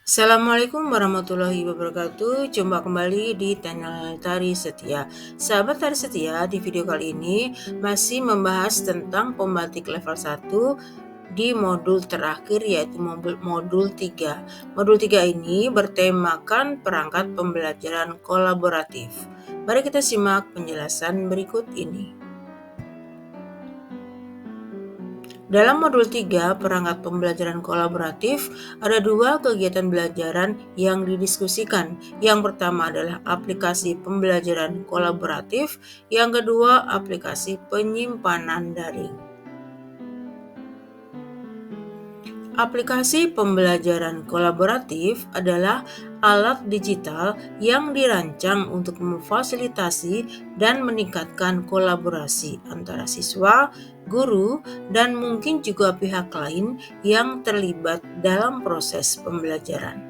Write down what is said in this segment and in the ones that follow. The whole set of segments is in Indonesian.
Assalamualaikum warahmatullahi wabarakatuh. Jumpa kembali di channel Tari Setia. Sahabat Tari Setia, di video kali ini masih membahas tentang pembatik level 1 di modul terakhir, yaitu modul 3. Modul 3 ini bertemakan perangkat pembelajaran kolaboratif. Mari kita simak penjelasan berikut ini. Dalam modul 3, perangkat pembelajaran kolaboratif, ada dua kegiatan belajaran yang didiskusikan. Yang pertama adalah aplikasi pembelajaran kolaboratif, yang kedua aplikasi penyimpanan daring. Aplikasi pembelajaran kolaboratif adalah alat digital yang dirancang untuk memfasilitasi dan meningkatkan kolaborasi antara siswa, guru, dan mungkin juga pihak lain yang terlibat dalam proses pembelajaran.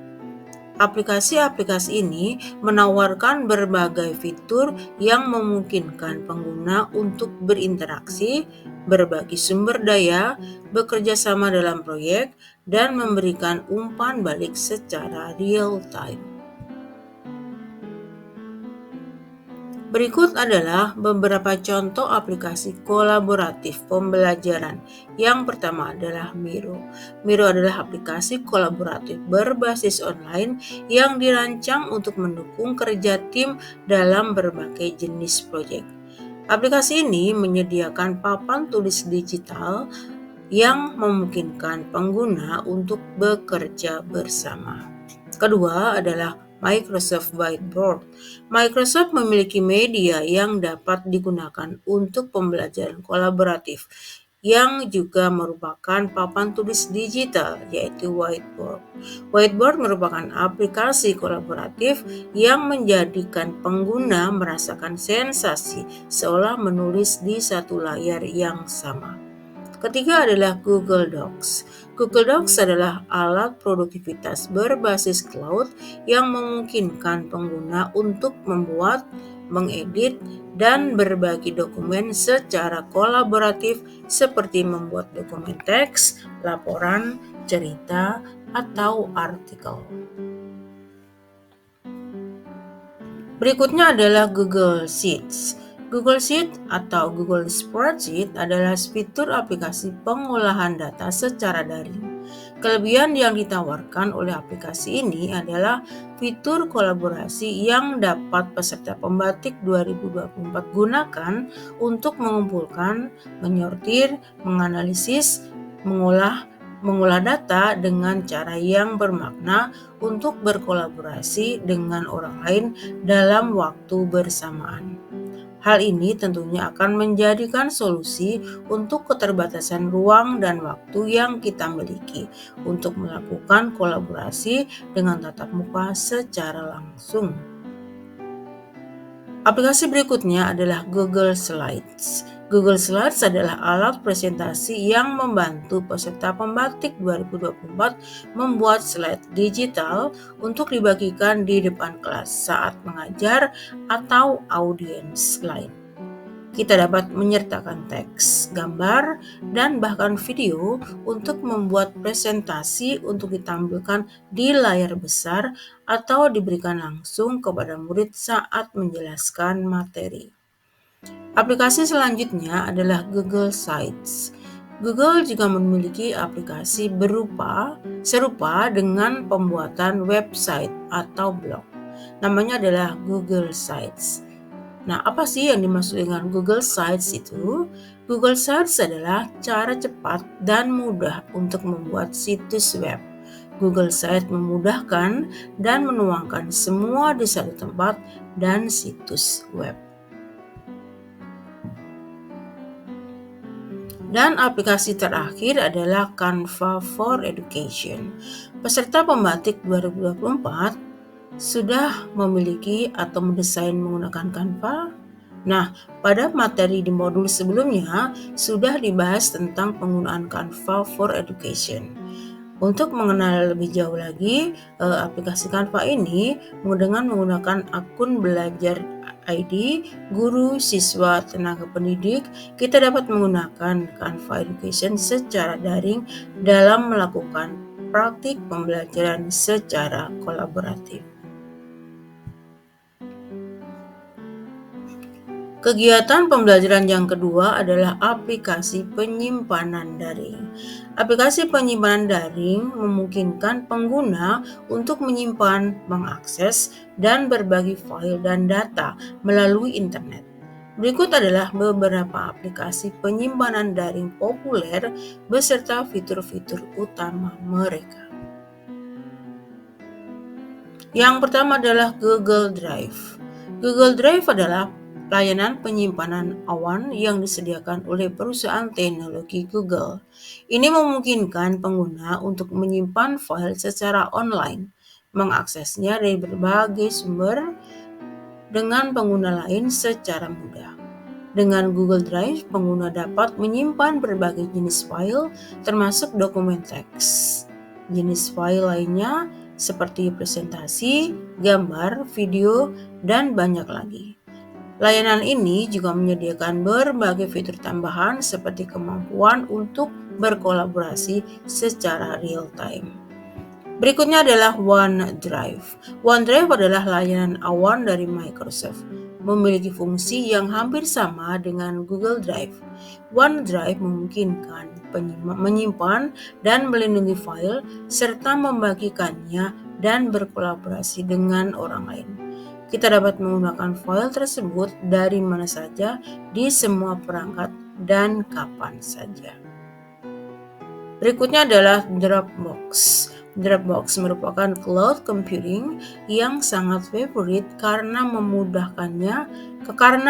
Aplikasi-aplikasi ini menawarkan berbagai fitur yang memungkinkan pengguna untuk berinteraksi, berbagi sumber daya, bekerja sama dalam proyek, dan memberikan umpan balik secara real time. Berikut adalah beberapa contoh aplikasi kolaboratif pembelajaran. Yang pertama adalah Miro. Miro adalah aplikasi kolaboratif berbasis online yang dirancang untuk mendukung kerja tim dalam berbagai jenis proyek. Aplikasi ini menyediakan papan tulis digital yang memungkinkan pengguna untuk bekerja bersama. Kedua adalah Microsoft Whiteboard. Microsoft memiliki media yang dapat digunakan untuk pembelajaran kolaboratif, yang juga merupakan papan tulis digital, yaitu whiteboard. Whiteboard merupakan aplikasi kolaboratif yang menjadikan pengguna merasakan sensasi seolah menulis di satu layar yang sama. Ketiga adalah Google Docs. Google Docs adalah alat produktivitas berbasis cloud yang memungkinkan pengguna untuk membuat, mengedit, dan berbagi dokumen secara kolaboratif seperti membuat dokumen teks, laporan, cerita, atau artikel. Berikutnya adalah Google Sheets. Google Sheet atau Google Spreadsheet adalah fitur aplikasi pengolahan data secara daring. Kelebihan yang ditawarkan oleh aplikasi ini adalah fitur kolaborasi yang dapat peserta pembatik 2024 gunakan untuk mengumpulkan, menyortir, menganalisis, mengolah data dengan cara yang bermakna untuk berkolaborasi dengan orang lain dalam waktu bersamaan. Hal ini tentunya akan menjadikan solusi untuk keterbatasan ruang dan waktu yang kita miliki untuk melakukan kolaborasi dengan tatap muka secara langsung. Aplikasi berikutnya adalah Google Slides. Google Slides adalah alat presentasi yang membantu peserta pembatik 2024 membuat slide digital untuk dibagikan di depan kelas saat mengajar atau audiens lain. Kita dapat menyertakan teks, gambar, dan bahkan video untuk membuat presentasi untuk ditampilkan di layar besar atau diberikan langsung kepada murid saat menjelaskan materi. Aplikasi selanjutnya adalah Google Sites. Google juga memiliki aplikasi serupa dengan pembuatan website atau blog. Namanya adalah Google Sites. Nah, apa sih yang dimaksud dengan Google Sites itu? Google Sites adalah cara cepat dan mudah untuk membuat situs web. Google Sites memudahkan dan menuangkan semua di satu tempat dan situs web. Dan aplikasi terakhir adalah Canva for Education. Peserta pembatik 2024 sudah memiliki atau mendesain menggunakan Canva? Nah, pada materi di modul sebelumnya sudah dibahas tentang penggunaan Canva for Education. Untuk mengenal lebih jauh lagi aplikasi Canva ini dengan menggunakan akun belajar ID, guru, siswa, tenaga pendidik, kita dapat menggunakan Canva Education secara daring dalam melakukan praktik pembelajaran secara kolaboratif. Kegiatan pembelajaran yang kedua adalah aplikasi penyimpanan daring. Aplikasi penyimpanan daring memungkinkan pengguna untuk menyimpan, mengakses, dan berbagi file dan data melalui internet. Berikut adalah beberapa aplikasi penyimpanan daring populer beserta fitur-fitur utama mereka. Yang pertama adalah Google Drive. Google Drive adalah layanan penyimpanan awan yang disediakan oleh perusahaan teknologi Google. Ini memungkinkan pengguna untuk menyimpan file secara online, mengaksesnya dari berbagai sumber dengan pengguna lain secara mudah. Dengan Google Drive, pengguna dapat menyimpan berbagai jenis file, termasuk dokumen teks. Jenis file lainnya seperti presentasi, gambar, video, dan banyak lagi. Layanan ini juga menyediakan berbagai fitur tambahan seperti kemampuan untuk berkolaborasi secara real-time. Berikutnya adalah OneDrive. OneDrive adalah layanan awan dari Microsoft. Memiliki fungsi yang hampir sama dengan Google Drive. OneDrive memungkinkan menyimpan dan melindungi file serta membagikannya dan berkolaborasi dengan orang lain. Kita dapat menggunakan file tersebut dari mana saja, di semua perangkat, dan kapan saja. Berikutnya adalah Dropbox. Dropbox merupakan cloud computing yang sangat favorit karena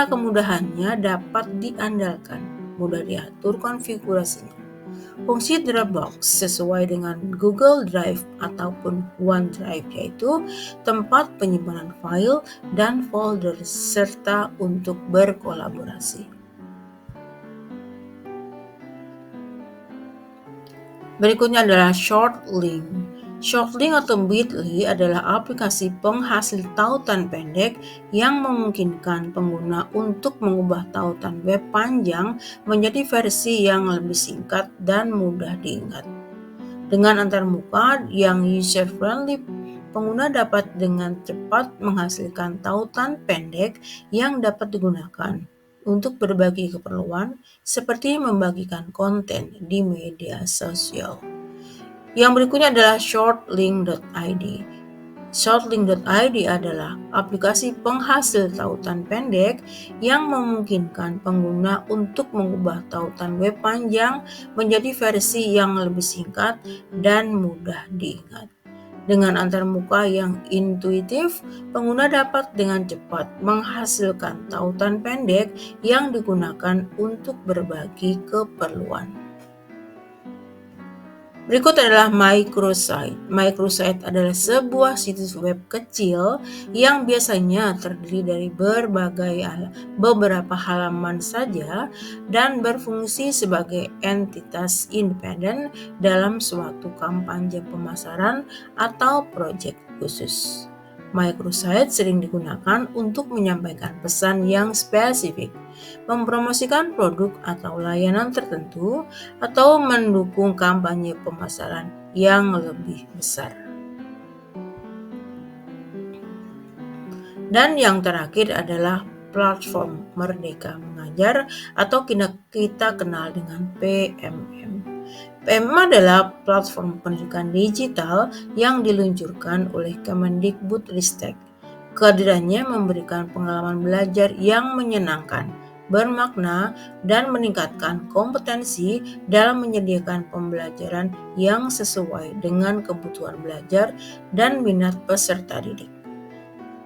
kemudahannya dapat diandalkan, mudah diatur konfigurasinya. Fungsi Dropbox sesuai dengan Google Drive ataupun OneDrive, yaitu tempat penyimpanan file dan folder serta untuk berkolaborasi. Berikutnya adalah Shortlink. Shortlink atau Bitly adalah aplikasi penghasil tautan pendek yang memungkinkan pengguna untuk mengubah tautan web panjang menjadi versi yang lebih singkat dan mudah diingat. Dengan antarmuka yang user-friendly, pengguna dapat dengan cepat menghasilkan tautan pendek yang dapat digunakan untuk berbagi keperluan seperti membagikan konten di media sosial. Yang berikutnya adalah Shortlink.id. Shortlink.id adalah aplikasi penghasil tautan pendek yang memungkinkan pengguna untuk mengubah tautan web panjang menjadi versi yang lebih singkat dan mudah diingat. Dengan antarmuka yang intuitif, pengguna dapat dengan cepat menghasilkan tautan pendek yang digunakan untuk berbagi keperluan. Berikut adalah microsite. Microsite adalah sebuah situs web kecil yang biasanya terdiri dari beberapa halaman saja dan berfungsi sebagai entitas independen dalam suatu kampanye pemasaran atau proyek khusus. Microsite sering digunakan untuk menyampaikan pesan yang spesifik, mempromosikan produk atau layanan tertentu, atau mendukung kampanye pemasaran yang lebih besar. Dan yang terakhir adalah platform Merdeka Mengajar atau kita kenal dengan PMM. PMM adalah platform pendidikan digital yang diluncurkan oleh Kemendikbudristek. Kehadirannya memberikan pengalaman belajar yang menyenangkan, bermakna, dan meningkatkan kompetensi dalam menyediakan pembelajaran yang sesuai dengan kebutuhan belajar dan minat peserta didik.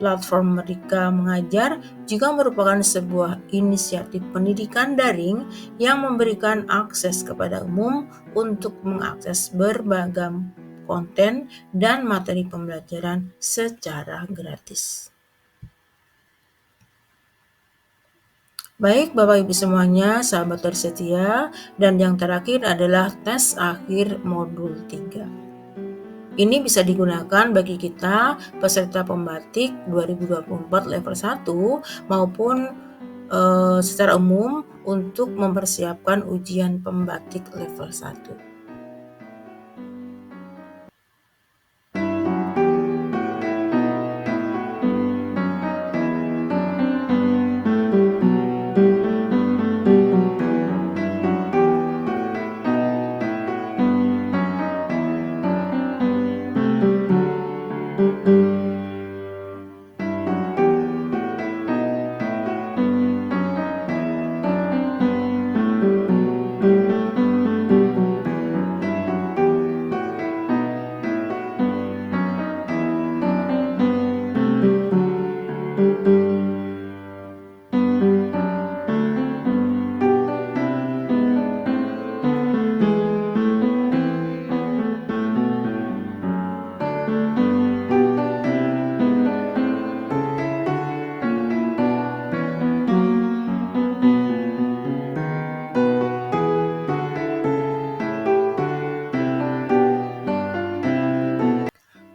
Platform Merdeka Mengajar juga merupakan sebuah inisiatif pendidikan daring yang memberikan akses kepada umum untuk mengakses berbagai konten dan materi pembelajaran secara gratis. Baik Bapak Ibu semuanya, sahabat tersetia, dan yang terakhir adalah tes akhir modul 3. Ini bisa digunakan bagi kita peserta pembatik 2024 level 1 maupun secara umum untuk mempersiapkan ujian pembatik level 1.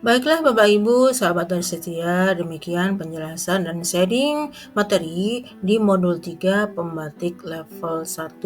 Baiklah Bapak Ibu, sahabat dan setia, demikian penjelasan dan sharing materi di modul 3 pembatik level 1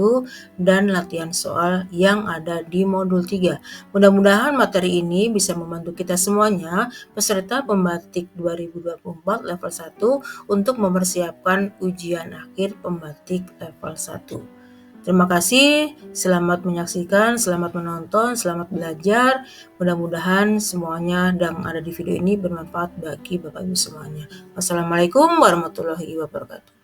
dan latihan soal yang ada di modul 3. Mudah-mudahan materi ini bisa membantu kita semuanya, peserta pembatik 2024 level 1 untuk mempersiapkan ujian akhir pembatik level 1. Terima kasih, selamat menyaksikan, selamat menonton, selamat belajar. Mudah-mudahan semuanya yang ada di video ini bermanfaat bagi Bapak Ibu semuanya. Wassalamualaikum warahmatullahi wabarakatuh.